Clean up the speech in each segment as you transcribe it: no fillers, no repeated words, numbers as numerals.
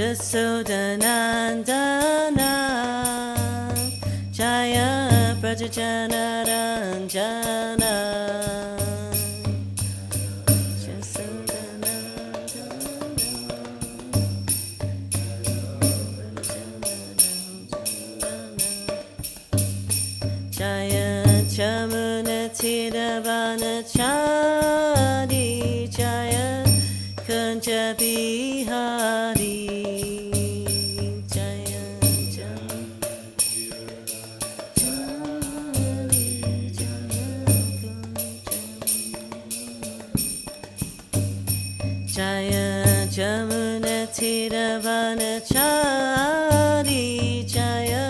Jasodanandana Jaya Brajajana Ranjana Jaya Chamuna Tiravana-chari Jaya Kunja Bihari Jaya Jaya Jamuna Tiravana-chari Jaya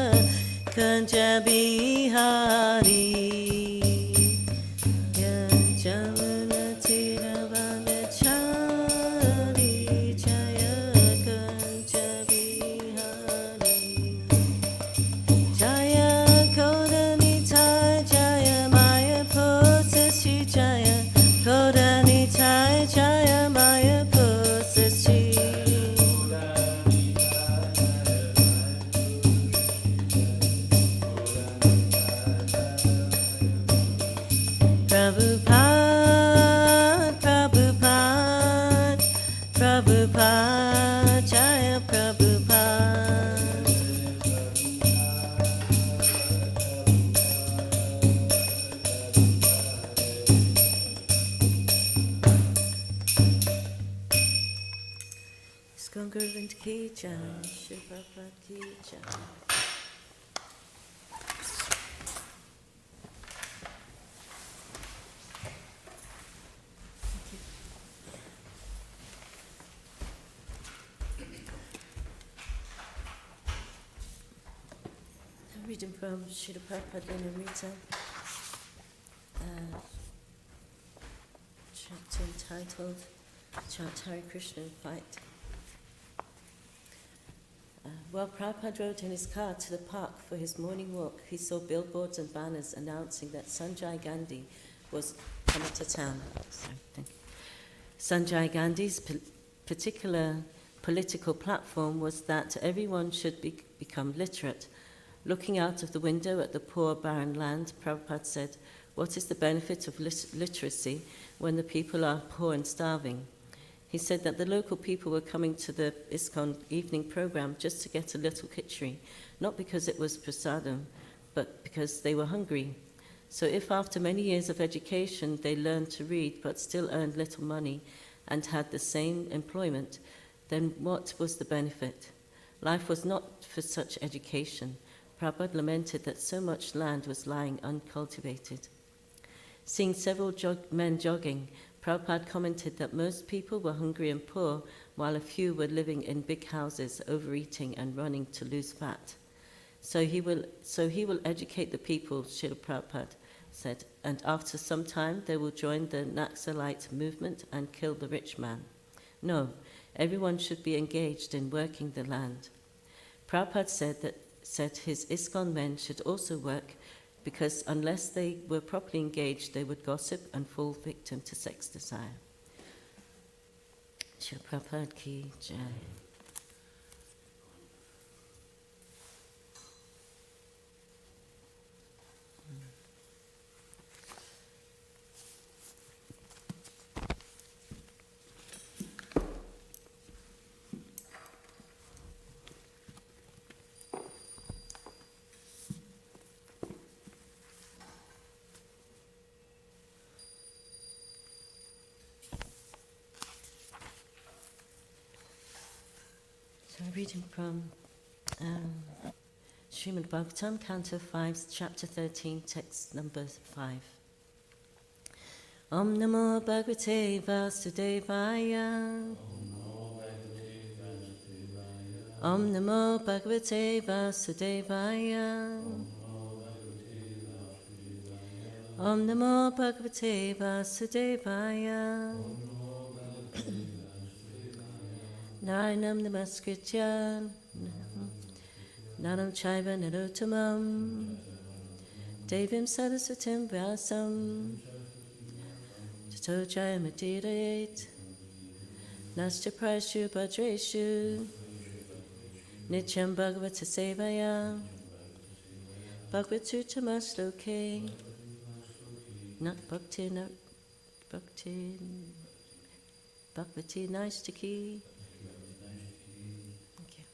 Kunja Bihari Jamuna Tiravana-chari Jaya Kunja Bihari Jaya Kodanitai Jaya Maya Posasi Jaya Kodanitai Jaya Maya Posasi Prabhupada, Prabhupada, Prabhupada, Jaya Prabhupada. Iskon Gurvind ki jai, Shri Prabhupada ki jai. Reading from Srila Prabhupada Linamrita, chapter entitled Chant Hare Krishna and Fight. While Prabhupada rode in his car to the park for his morning walk, he saw billboards and banners announcing that Sanjay Gandhi was coming to town. Sanjay Gandhi's particular political platform was that everyone should become literate. Looking out of the window at the poor, barren land, Prabhupada said, "What is the benefit of literacy when the people are poor and starving?" He said that the local people were coming to the ISKCON evening program just to get a little khichdi, not because it was prasadam, but because they were hungry. So if after many years of education they learned to read but still earned little money and had the same employment, then what was the benefit? Life was not for such education. Prabhupada lamented that so much land was lying uncultivated. Seeing several men jogging, Prabhupada commented that most people were hungry and poor, while a few were living in big houses, overeating and running to lose fat. So he will educate the people, Srila Prabhupada said, and after some time they will join the Naxalite movement and kill the rich man. No, everyone should be engaged in working the land. Prabhupada said his ISKCON men should also work because unless they were properly engaged, they would gossip and fall victim to sex desire. Srila Prabhupada ki jai. Reading from Srimad Bhagavatam, Canto 5, Chapter 13, Text number 5. Om Namo Bhagavate Vasudevaya. Om Namo Bhagavate Vasudevaya. Om Namo Bhagavate Vasudevaya. Naranam Namaskritya Naram Chaiva Narottamam Devim Saraswatim Vyasam Tato Jayamatirayet Nastya Prashu Bhadreshu Nityam Bhagavata Sevaya Bhagavatu Tamasloke Not Bhakti Bhagavati Naistaki. Okay.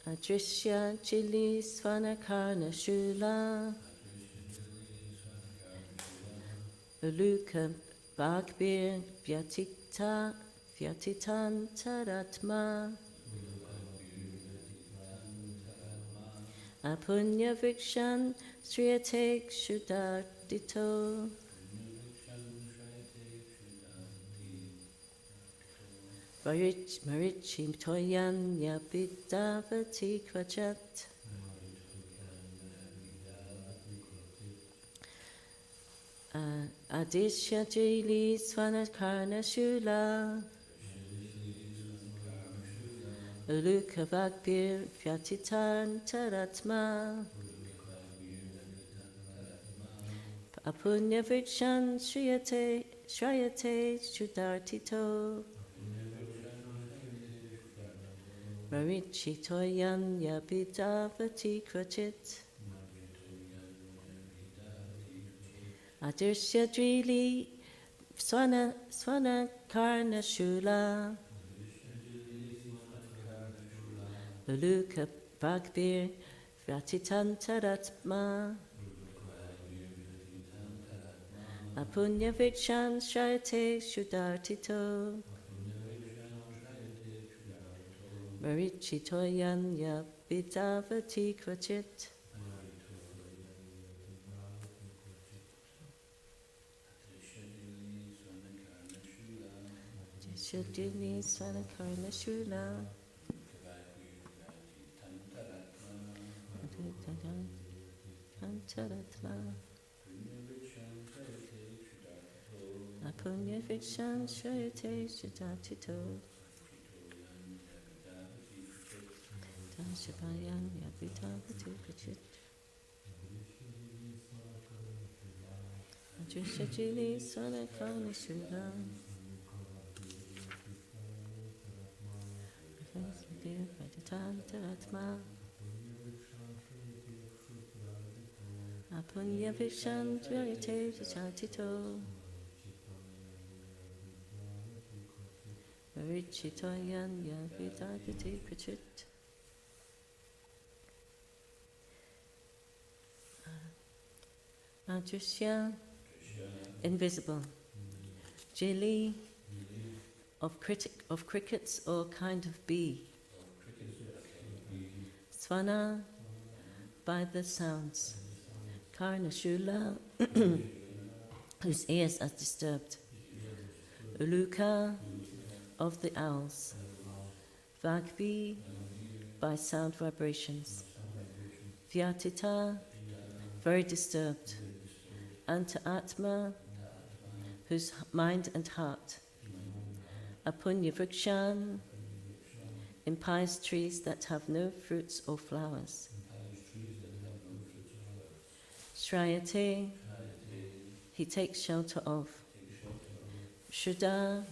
Adrishya Chili Svanakarna Shula Uluka Bhagbir Vyatitan Taratma Apunya Vrikshan Sriyatek Shudardito Marichim Toyan Yapidavati Kvachat Adishya Jili Svanakarna Shula Uluka Vagbir Vyatitan Taratma Apunya Vrikshan Shriyate Shudartito Marichi Toyan Yapidavati Kvachit Adirsya Drili Swana Karna Shula Luluka Bhagbir Vyatitan Taratma Apunya Vikshan Shrayate Shudartito Marichi Toyan Yapidavati Kvachit Shudini Svanakarna Shula Antaratma Apunya Vikshan Shrayate Shudartito Dashabayan Yapidavati Kvachit Adrishajili Svanakarna Shula Apunya Vikshan Shrayate Shudartito Marichi Toyan Yapidavati Kvachit Adrishya invisible Jili of crickets or kind of bee Svana by the sounds Karna Shula whose ears are disturbed Uluka of the owls Vagvi by sound vibrations Vyatita very disturbed Anta Atma whose mind and heart Apunya Vrikshan impious trees that have no fruits or flowers Shrayate he takes shelter of Shuddha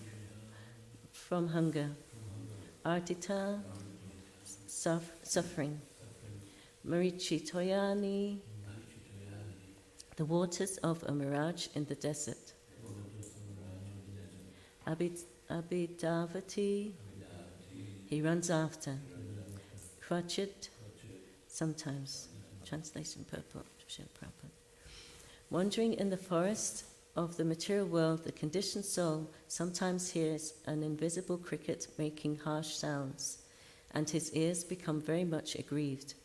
from hunger Ardita suffering Marichi Toyani the waters of a mirage in the desert Abhidavati he runs after Krachit sometimes translation purport Srila Prabhupada. Wandering in the forest of the material world, the conditioned soul sometimes hears an invisible cricket making harsh sounds, and his ears become very much aggrieved.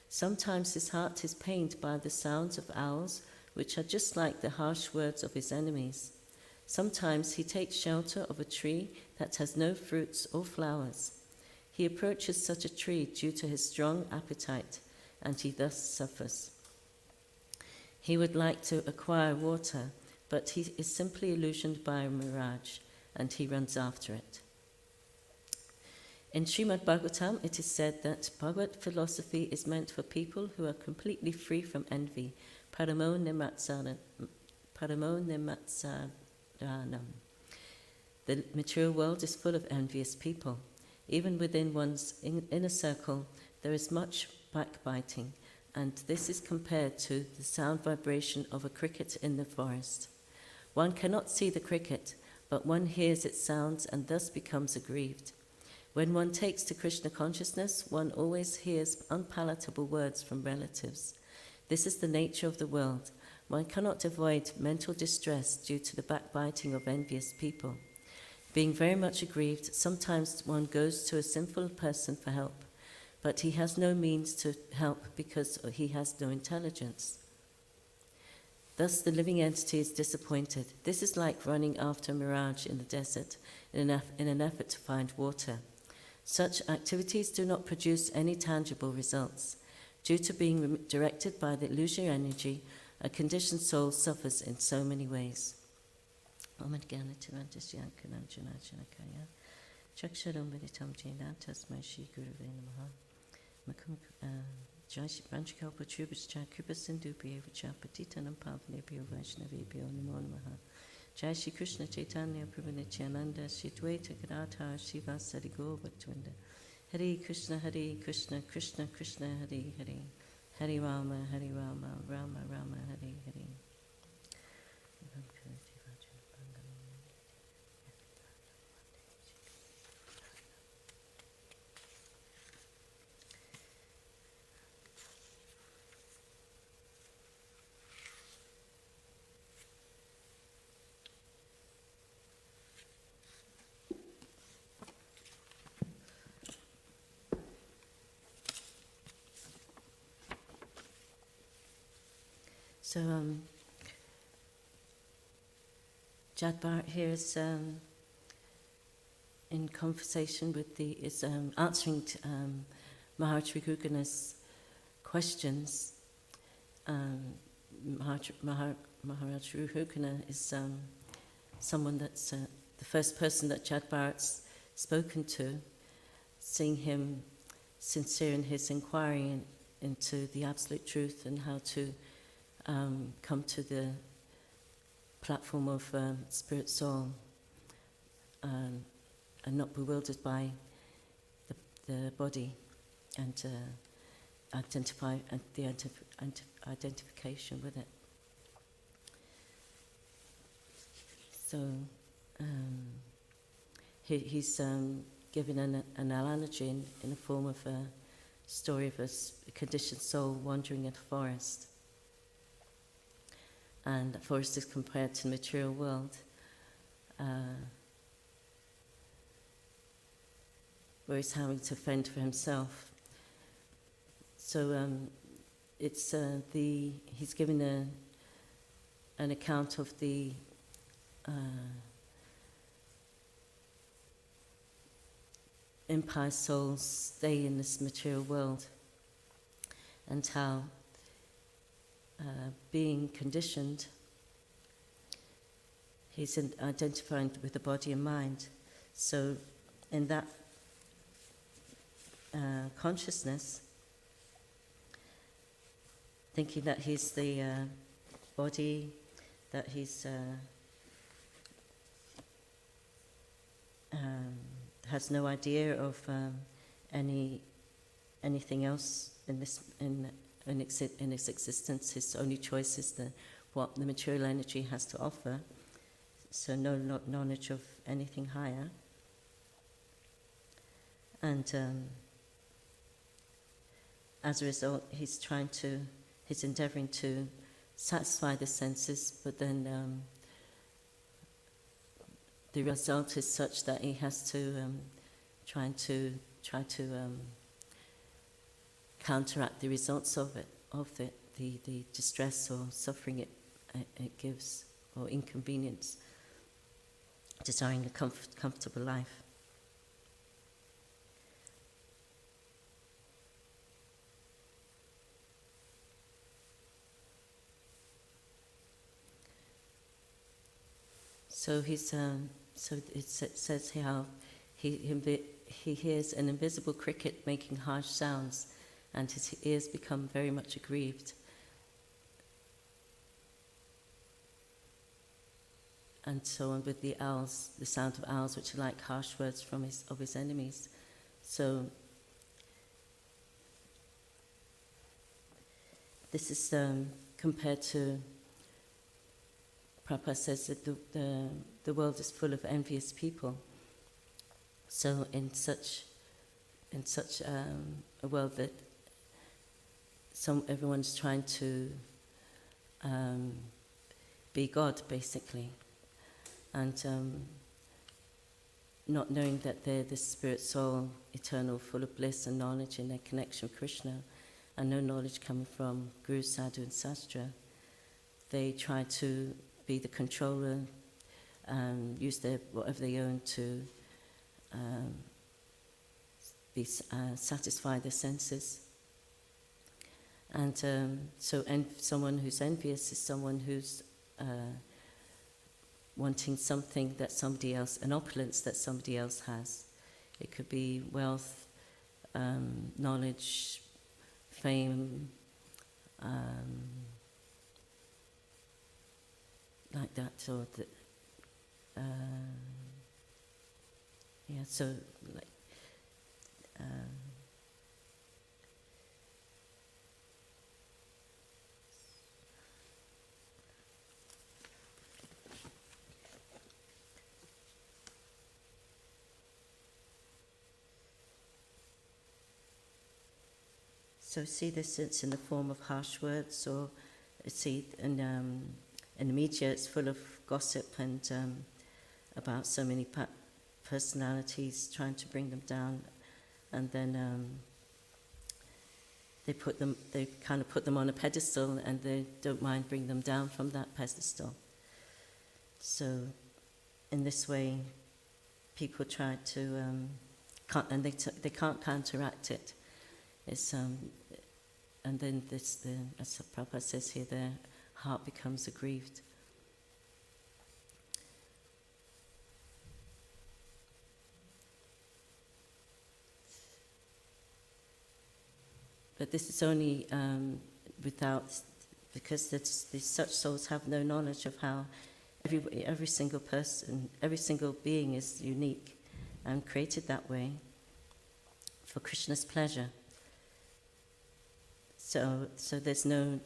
Sometimes his heart is pained by the sounds of owls, which are just like the harsh words of his enemies. Sometimes he takes shelter of a tree that has no fruits or flowers. He approaches such a tree due to his strong appetite, and he thus suffers. He would like to acquire water, but he is simply illusioned by a mirage, and he runs after it. In Srimad Bhagavatam, it is said that Bhagavad philosophy is meant for people who are completely free from envy, paramo paramo nimatsaranam. The material world is full of envious people. Even within one's inner circle, there is much backbiting, and this is compared to the sound vibration of a cricket in the forest. One cannot see the cricket, but one hears its sounds and thus becomes aggrieved. When one takes to Krishna consciousness, one always hears unpalatable words from relatives. This is the nature of the world. One cannot avoid mental distress due to the backbiting of envious people. Being very much aggrieved, sometimes one goes to a sinful person for help, but he has no means to help because he has no intelligence. Thus the living entity is disappointed. This is like running after a mirage in the desert in an effort to find water. Such activities do not produce any tangible results. Due to being directed by the illusory energy, a conditioned soul suffers in so many ways. Jai Shri Krishna Chaitanya Prabhu Nityananda Shri Dvaita Gadadhar Shiva Sari Gaur Bhaktivinoda Hare Krishna Krishna Krishna Hare Hare Hare Rama Rama Rama Hare Hare. So, Jad Bharat here is in conversation with answering to, Maharaj Rigugana's questions. Maharaj Rigugana is someone that's the first person that Jad Bharat's spoken to, seeing him sincere in his inquiry into the absolute truth and how to come to the platform of spirit soul and not bewildered by the body and identify and the identification with it. So he's given an analogy in the form of a story of a conditioned soul wandering in a forest. And the forest is compared to the material world, where he's having to fend for himself. So it's he's given an account of the empire souls stay in this material world, and how being conditioned, he's identified with the body and mind. So in that consciousness, thinking that he's the body, that he's has no idea of anything else in its existence. His only choice is what the material energy has to offer, so no knowledge of anything higher. And as a result, he's endeavouring to satisfy the senses, but then the result is such that he has to try to counteract the results of it, the distress or suffering it gives, or inconvenience, desiring a comfortable life. So it says how he hears an invisible cricket making harsh sounds, and his ears become very much aggrieved. and so on with the owls, the sound of owls, which are like harsh words from his enemies. So this is compared to, Prabhupada says that the world is full of envious people. So in such a world that everyone's trying to be God, basically, and not knowing that they're the spirit soul, eternal, full of bliss and knowledge in their connection with Krishna, and no knowledge coming from Guru, Sadhu and Sastra, they try to be the controller, use whatever they own to satisfy their senses. And someone who's envious is someone who's wanting something that somebody else, an opulence that somebody else has. It could be wealth, knowledge, fame, like that, or so like. So see this, it's in the form of harsh words, or see in the media it's full of gossip and about so many personalities trying to bring them down, and then they kind of put them on a pedestal, and they don't mind bringing them down from that pedestal. So in this way, people try to they can't counteract it. It's and then as Prabhupada says here, their heart becomes aggrieved. But this is only because such souls have no knowledge of how every single person, every single being is unique and created that way for Krishna's pleasure. So there's no,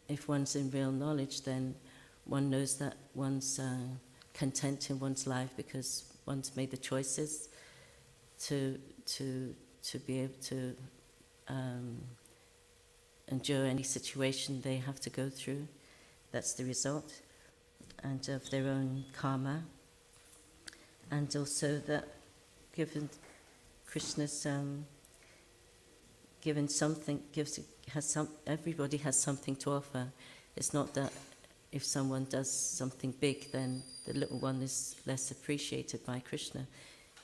if one's in real knowledge, then one knows that one's content in one's life because one's made the choices to be able to endure any situation they have to go through. That's the result, and of their own karma. And also that given Krishna's given something, everybody has something to offer. It's not that if someone does something big, then the little one is less appreciated by Krishna.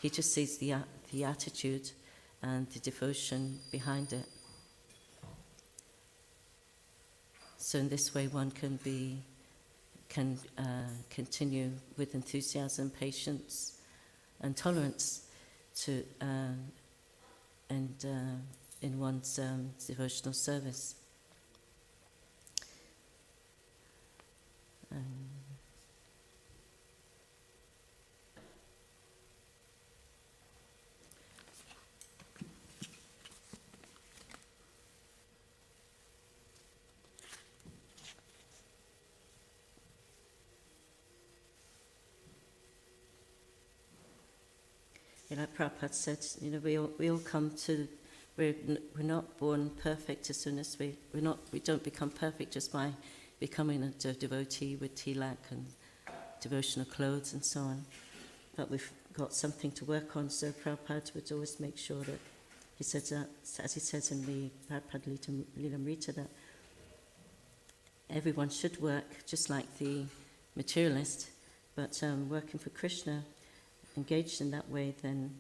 He just sees the attitude and the devotion behind it. So in this way, one can continue with enthusiasm, patience, and tolerance to in one's devotional service. Like Prabhupada said, we all come to. We're not born perfect as soon as we don't become perfect just by becoming a devotee with tilak and devotional clothes and so on. But we've got something to work on, so Prabhupada would always make sure that he says that, as he says in the Prabhupada Lilamrita, that everyone should work just like the materialist, but working for Krishna, engaged in that way, then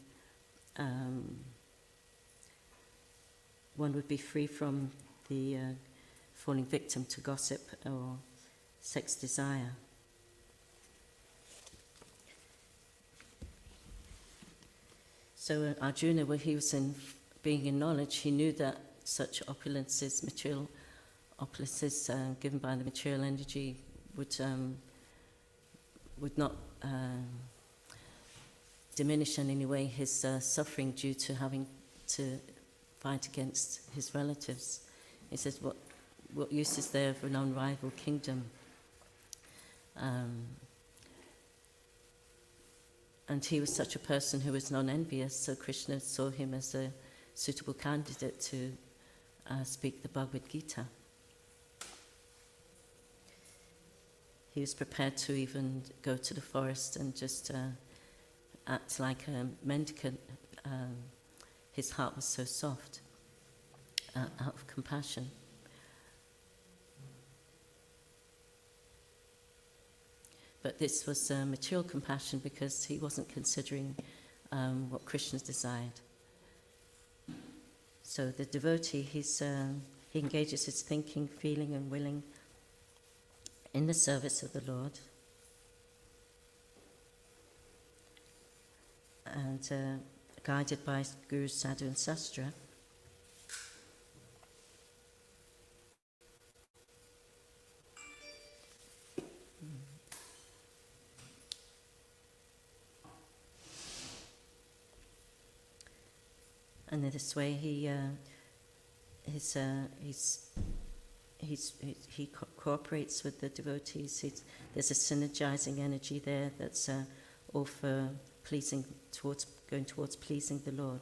one would be free from the falling victim to gossip or sex desire. So Arjuna, when he was being in knowledge, he knew that such opulences, material opulences given by the material energy would would not diminish in any way his suffering due to having to fight against his relatives. He says, what use is there of an unrivaled kingdom? And he was such a person who was non-envious, so Krishna saw him as a suitable candidate to speak the Bhagavad Gita. He was prepared to even go to the forest and just act like a mendicant. His heart was so soft, out of compassion. But this was material compassion because he wasn't considering what Krishna desired. So the devotee, he engages his thinking, feeling and willing in the service of the Lord. And guided by Guru, Sadhu and Sastra. And in this way, he cooperates with the devotees. There's a synergizing energy there that's all for going towards pleasing the Lord.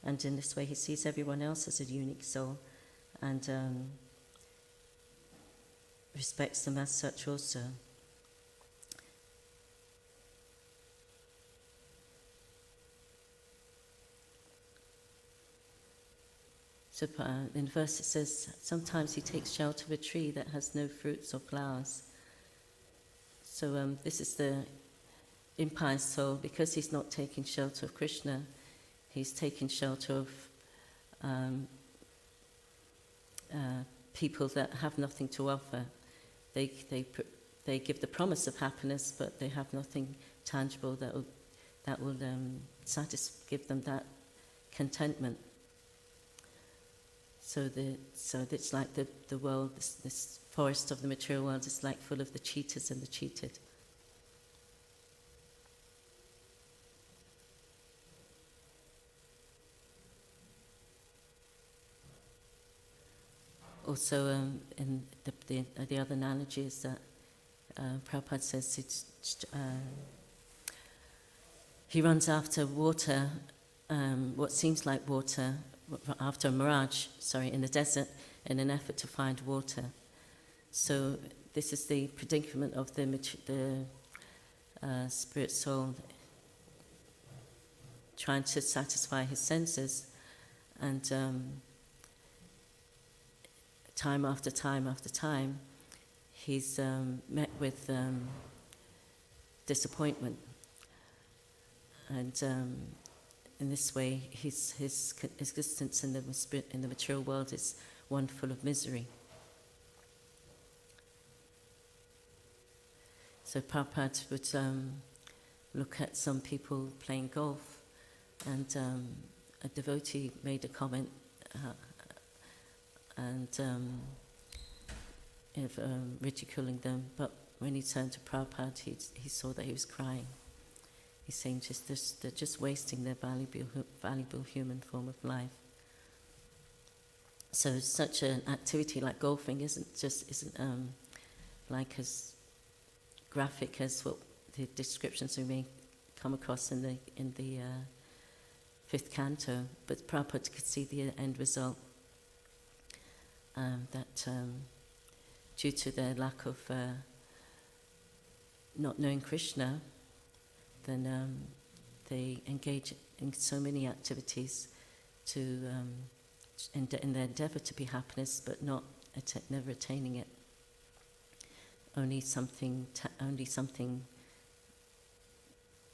And in this way, he sees everyone else as a unique soul, and respects them as such also. So in the verse it says, sometimes he takes shelter of a tree that has no fruits or flowers. So this is the impious soul. Because he's not taking shelter of Krishna, he's taking shelter of people that have nothing to offer. They give the promise of happiness, but they have nothing tangible that will give them that contentment. So it's like the world, this forest of the material world is like full of the cheaters and the cheated. Also, in the other analogy is that Prabhupada says he runs after water, what seems like water, after a mirage, in the desert, in an effort to find water. So this is the predicament of the spirit soul, trying to satisfy his senses, and time after time after time, he's met with disappointment, and in this way, his existence in the material world is one full of misery. So Prabhupada would look at some people playing golf, and a devotee made a comment ridiculing them, but when he turned to Prabhupada, he saw that he was crying. He's saying they're just wasting their valuable human form of life. So such an activity like golfing isn't like as graphic as what the descriptions we may come across in the fifth canto, but Prabhupada could see the end result. That due to their lack of not knowing Krishna, then they engage in so many activities in their endeavour to be happiness, but never attaining it. Only something.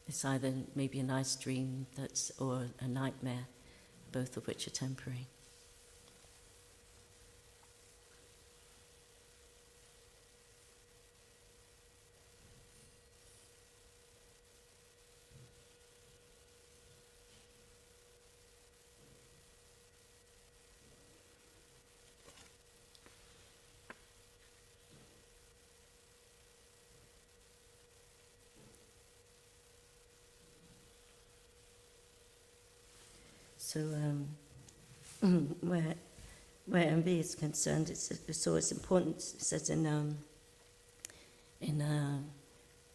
It's either maybe a nice dream or a nightmare, both of which are temporary. So where envy is concerned, it's always important. It says in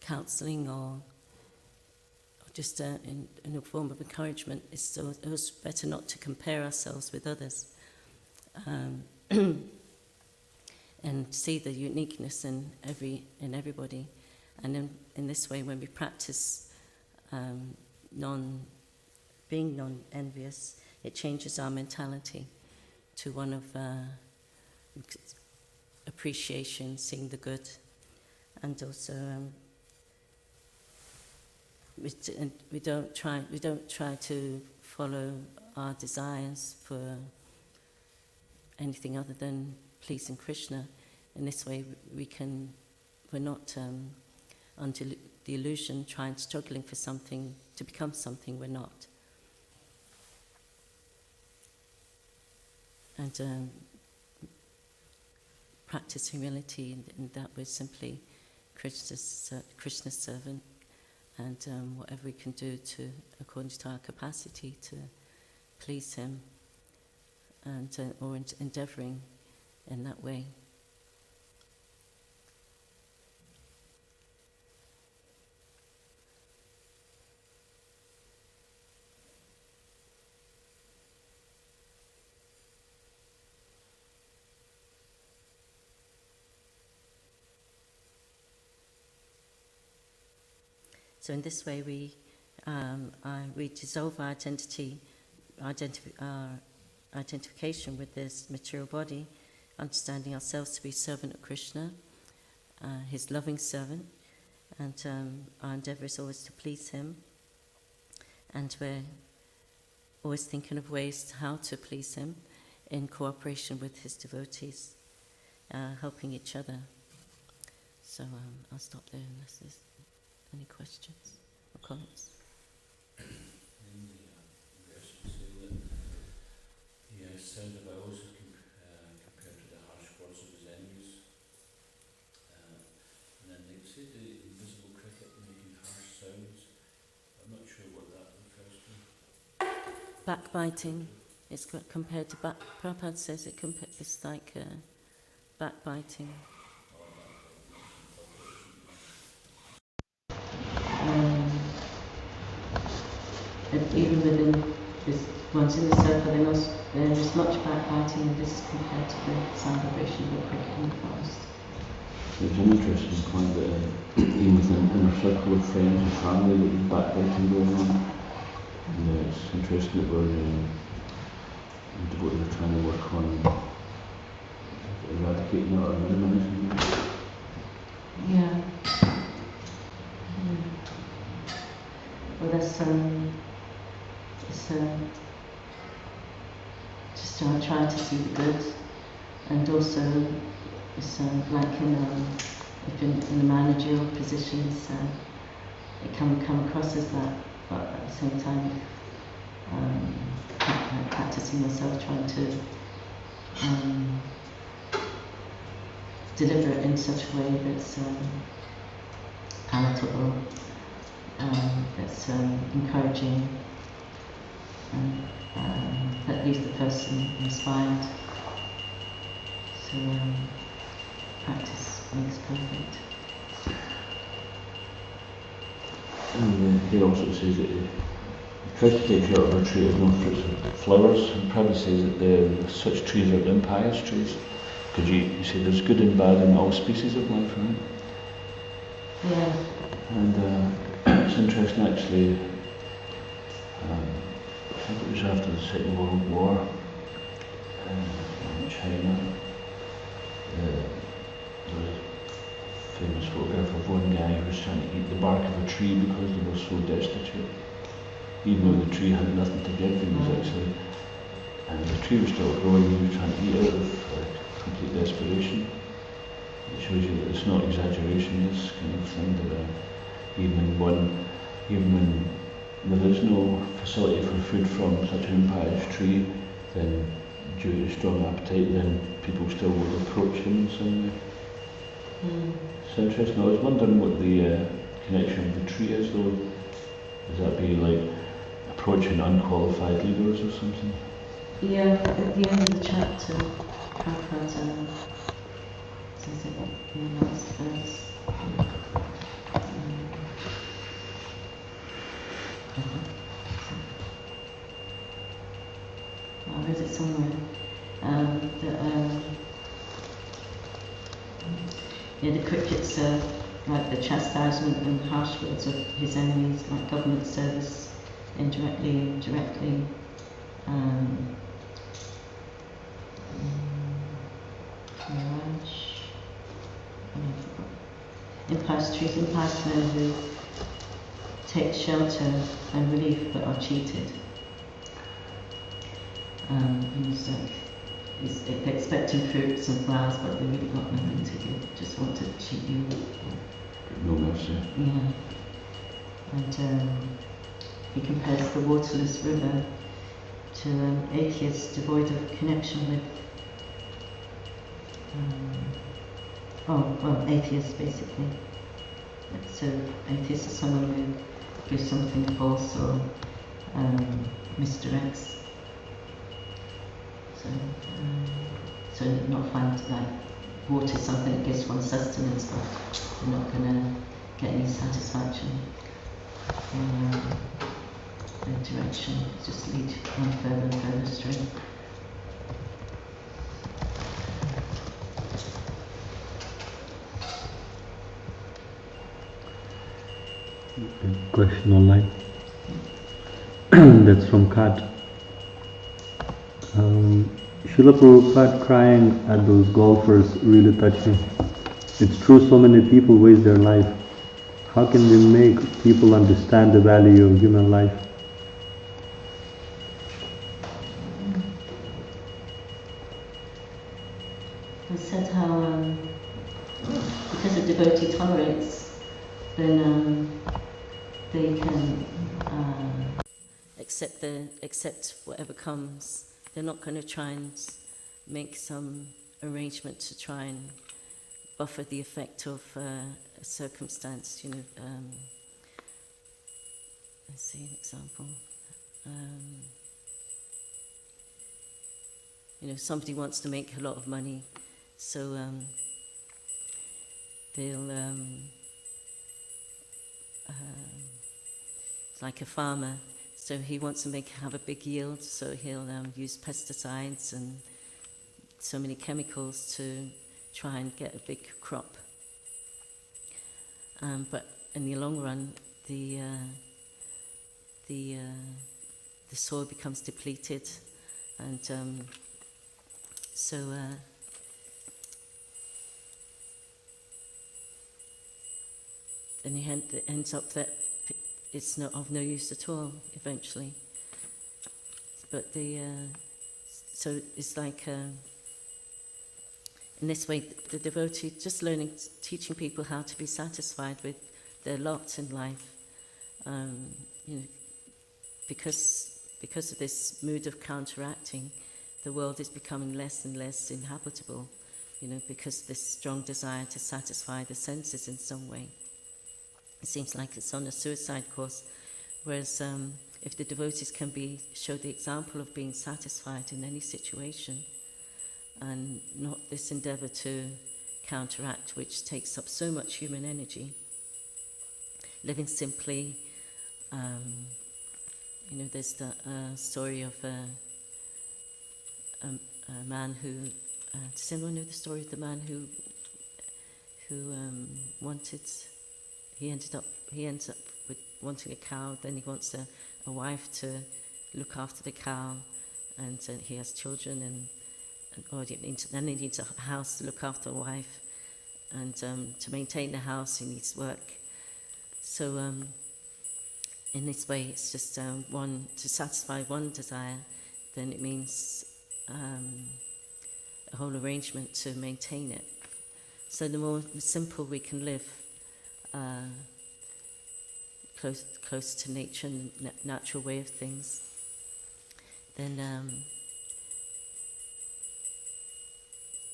counselling or just in a form of encouragement, it's always better not to compare ourselves with others, and see the uniqueness in everybody. And in this way, when we practice being non-envious, it changes our mentality to one of appreciation, seeing the good, and also we don't try to follow our desires for anything other than pleasing Krishna. In this way, we're not under the illusion, struggling for something to become something we're not. And practice humility, and that we're simply Krishna's servant, and whatever we can do according to our capacity to please him, and or endeavouring in that way. So in this way, we dissolve our identification with this material body, understanding ourselves to be servant of Krishna, his loving servant, and our endeavour is always to please him. And we're always thinking of ways how to please him in cooperation with his devotees, helping each other. So I'll stop there unless there's any questions or comments? In the verse you say that the sound of owls is compared to the harsh words of his enemies. And then they say the invisible cricket making harsh sounds. I'm not sure what that refers to. Backbiting. It's compared to Prabhupada says it's like backbiting. Even within this, once in the circle, there is much backbiting, and this is compared to the sound vibration of the cricket in the forest. There's an interesting point that even within an inner circle of friends and family, that there's backbiting going on. And it's interesting that we're trying to work on eradicating that or minimizing that. Yeah. Well, that's just try to see the good, and also it's like if in the managerial positions, it can come across as that, but at the same time, like practicing myself, trying to deliver it in such a way that's palatable, that's encouraging, and that leaves the person inspired. So practice makes perfect. And he also says that he tries to take care of a tree of no fruits and flowers, and probably says that such trees are impious trees. Because you say there's good and bad in all species of life, right? Yeah. And it's interesting actually, I think it was after the Second World War in China, there was a famous photograph of one guy who was trying to eat the bark of a tree because they were so destitute. Even though the tree had nothing to give, he was actually, and the tree was still growing, he was trying to eat out of complete desperation. It shows you that it's not exaggeration, this kind of thing, that even when there is no facility for food from such an impious tree, then due to strong appetite, then people still will approach him in some way. It's interesting. I was wondering what the connection of the tree is though. Would that be like a approaching unqualified leaders or something. Yeah, at the end of the chapter, Prabhupada says it in the last verse. I read it somewhere. The crickets are like the chastisement and harsh words of his enemies, like government service, indirectly and directly. Impious men who take shelter and relief but are cheated. He's expecting fruits and flowers, but they really got nothing to give, just want to cheat you. No mercy. Yeah. And he compares the waterless river to atheists devoid of connection with atheists basically. So atheist is someone who gives something false or misdirects. So not find like water is something that gives one sustenance, but they're not going to get any satisfaction in their direction. It just lead one further and further astray. Question online. That's from Kat. Srila Prabhupada crying at those golfers really touched me. It's true, so many people waste their life. How can we make people understand the value of human life? I said how because a devotee tolerates, then they can accept whatever comes. They're not going to try and make some arrangement to try and buffer the effect of a circumstance. Let's see an example. Somebody wants to make a lot of money, so they'll. It's like a farmer. So he wants to have a big yield, so he'll use pesticides and so many chemicals to try and get a big crop. But in the long run, the soil becomes depleted, and then it ends up that it's not of no use at all eventually. But so it's like in this way the devotee just teaching people how to be satisfied with their lot in life. Because of this mood of counteracting, the world is becoming less and less inhabitable. Because of this strong desire to satisfy the senses in some way. It seems like it's on a suicide course, whereas if the devotees can show the example of being satisfied in any situation, and not this endeavour to counteract, which takes up so much human energy, living simply. There's the story of a man who. Does anyone know the story of the man who wanted? He ends up with wanting a cow. Then he wants a wife to look after the cow, and he has children, then he needs a house to look after a wife, and to maintain the house he needs work. So in this way, it's just one to satisfy one desire. Then it means a whole arrangement to maintain it. So the more simple we can live. Close to nature and natural way of things, then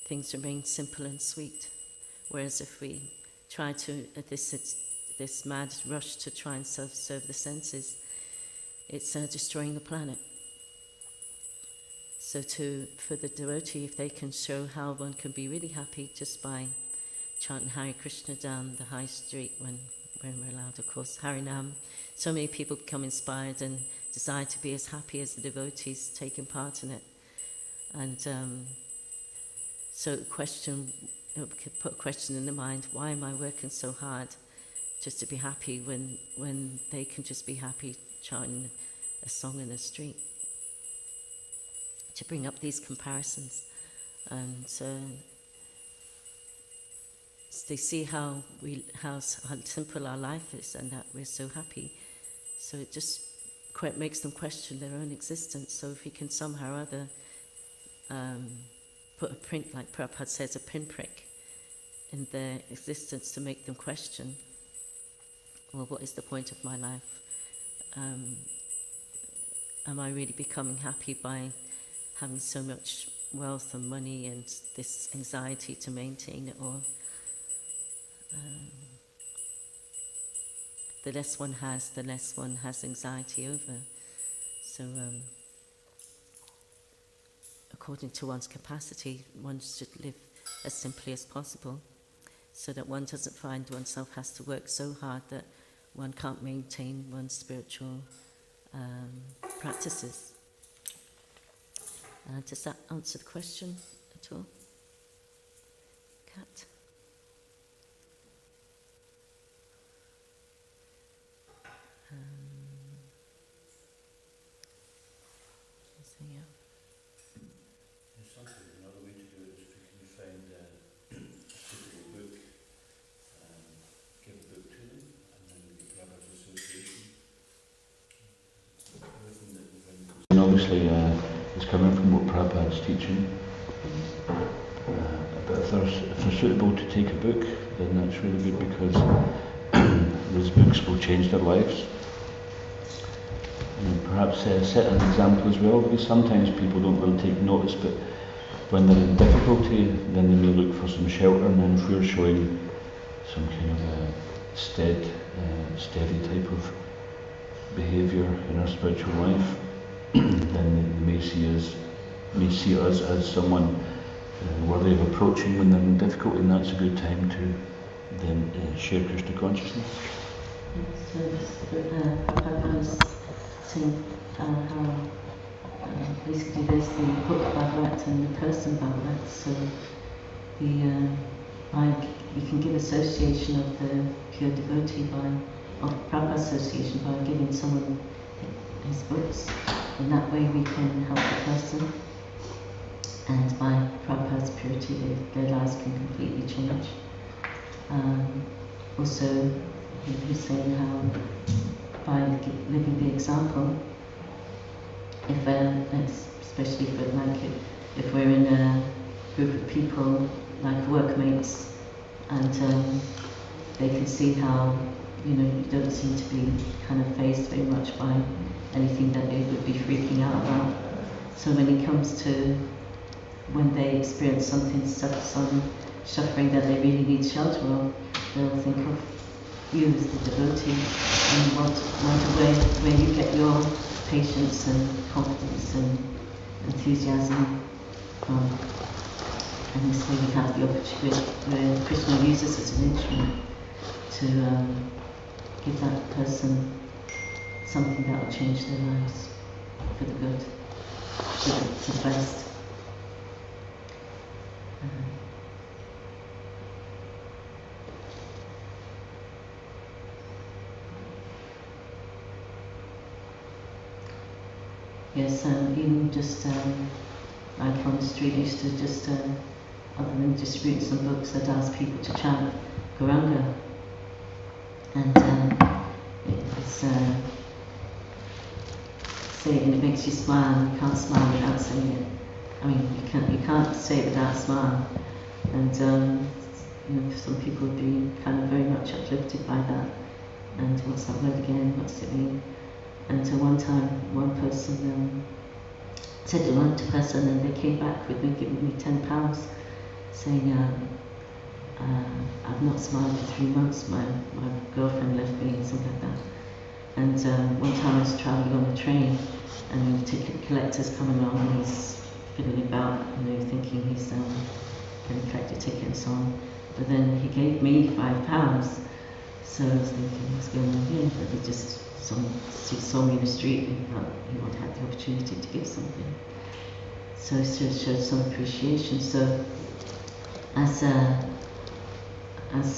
things remain simple and sweet. Whereas if we try to, this mad rush to try and serve the senses, it's destroying the planet. So for the devotee, if they can show how one can be really happy just by chanting Hare Krishna down the high street when we're allowed, of course, Harinam, so many people become inspired and desire to be as happy as the devotees taking part in it. And so it could put a question in the mind, why am I working so hard just to be happy when they can just be happy chanting a song in the street? To bring up these comparisons, and they see how simple our life is and that we're so happy. So it just makes them question their own existence. So if we can somehow or other put a print, like Prabhupada says, a pinprick in their existence to make them question, well, what is the point of my life? Am I really becoming happy by having so much wealth and money and this anxiety to maintain it all? The less one has, the less one has anxiety over. So according to one's capacity, one should live as simply as possible, so that one doesn't find oneself has to work so hard that one can't maintain one's spiritual practices. Does that answer the question at all, Kat? So, yeah. There's something, another way to do it is if you can find a suitable book, give a book to them, and then we can have an association. Everything that the Vrinda was. And obviously, it's coming from what Prabhupada's teaching. But if they're suitable to take a book, then that's really good, because those books will change their lives. And perhaps set an example as well, because sometimes people don't really take notice, but when they're in difficulty, then they may look for some shelter, and then if we're showing some kind of steady type of behaviour in our spiritual life, then they may see us as someone worthy of approaching when they're in difficulty, and that's a good time to then share Krishna consciousness. So Prabhupada was saying how basically there's the book Bhagavatam and the person Bhagavatam. So you can give association of the pure devotee of Prabhupada association by giving someone his books. In that way we can help the person, and by Prabhupada's purity their lives can completely change. Also, he was saying how by living the example, especially if we're in a group of people like workmates, and they can see how you don't seem to be kind of fazed very much by anything that they would be freaking out about. So when they experience some suffering that they really need shelter of, they'll think of you as the devotee and want where you get your patience and confidence and enthusiasm from. And this way we have the opportunity where Krishna uses as an instrument to give that person something that will change their lives for the good, for the best. Yes, even just like on the street, I used to just, other than distribute some books, I'd ask people to chant Gauranga. And say it and it makes you smile, and you can't smile without saying it. I mean, you can't say it without a smile. And some people would be kind of very much uplifted by that. And what's that word again? What's it mean? And one time, one person said to one person, and they came back with me, giving me £10, saying, I've not smiled for 3 months, my girlfriend left me, and something like that. And one time I was travelling on a train, and the ticket collector's coming along, and he's fiddling about, thinking he's going to collect a ticket and so on. But then he gave me £5. So I was thinking, what's going on here? But he just saw me in the street and thought he would have the opportunity to give something. So it showed some appreciation. So as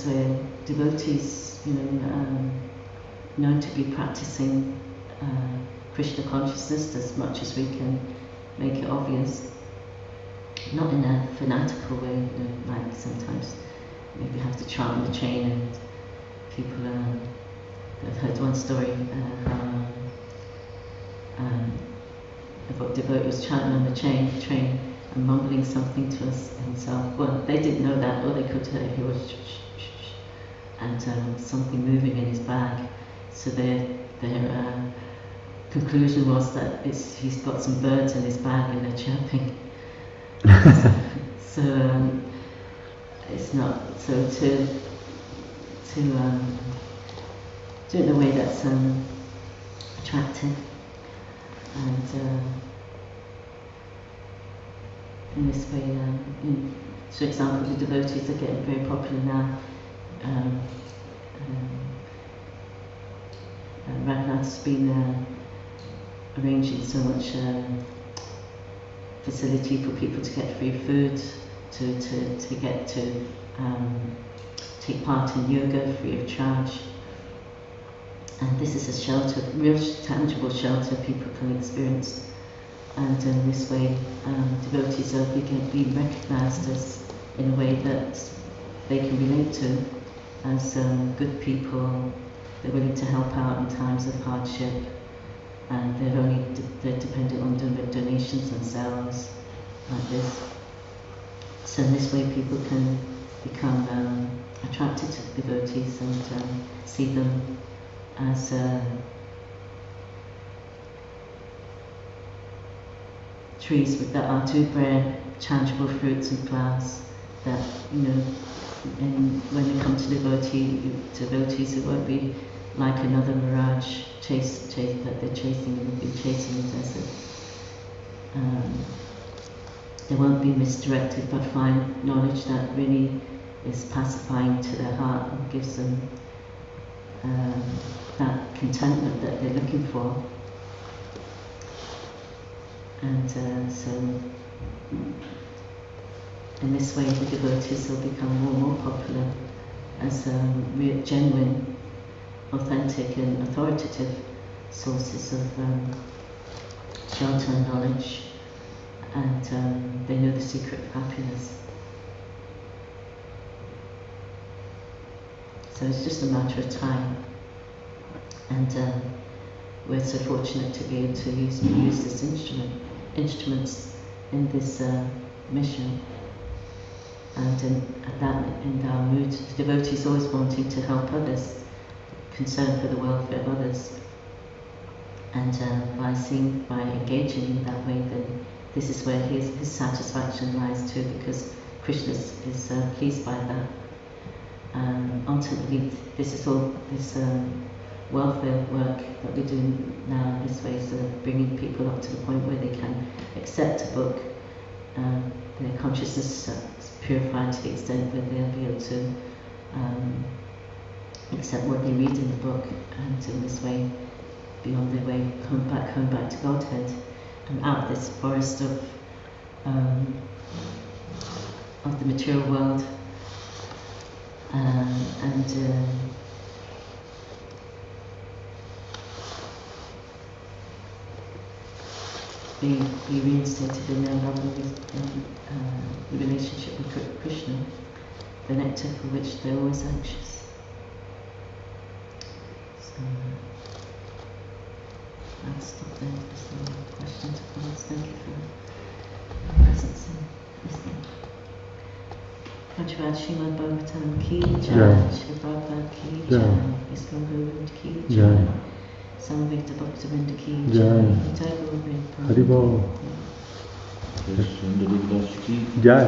we're devotees, known to be practicing Krishna consciousness as much as we can make it obvious, not in a fanatical way, like sometimes maybe have to chant the chain, and people I've heard one story how a devotee was chanting on the train and mumbling something to himself. Well, they didn't know that, all they could hear he was and something moving in his bag. So their conclusion was that he's got some birds in his bag and they're chirping. So it's not so to do it in a way that's attractive, and in this way, for example, the devotees are getting very popular now. Raghunath's been arranging so much facility for people to get free food, to get to take part in yoga free of charge. And this is a shelter, real tangible shelter people can experience. And in this way, devotees are being recognised as in a way that they can relate to as good people. They're willing to help out in times of hardship, and they're dependent on donations themselves, like this. So in this way, people can become attracted to devotees and see them as trees that are to bear tangible fruits and flowers. That and when they come to devotees, it won't be like another mirage that they're chasing and have been chasing in the desert. They won't be misdirected, but find knowledge that really is pacifying to their heart and gives them that contentment that they're looking for. And so in this way, the devotees will become more and more popular as real, genuine, authentic and authoritative sources of shelter and knowledge, and they know the secret of happiness. So it's just a matter of time, and we're so fortunate to be able to use this instruments in this mission. And in our mood, the devotee is always wanting to help others, concerned for the welfare of others. And by engaging in that way, then this is where his satisfaction lies too, because Krishna is pleased by that. Ultimately, this is all this welfare work that we're doing now in this way, so bringing people up to the point where they can accept a book, their consciousness purified to the extent where they'll be able to accept what they read in the book, and in this way be on their way home back to Godhead, and out of this forest of the material world, and be reinstated in their lovely relationship with Krishna, the nectar for which they're always anxious. So I'll stop there. If there's no questions or comments, thank you for your presence and listening. Prabhupada Srimad Bhagavatam Ki Jai, Srimad Bhagavatam Ki Jai, Iskon Guru Ki Jai, Samaveta Bhakta Vrinda Ki Jai, Jai Guru Vrinda. Haribol. Yes, Vrinda Ki Jai.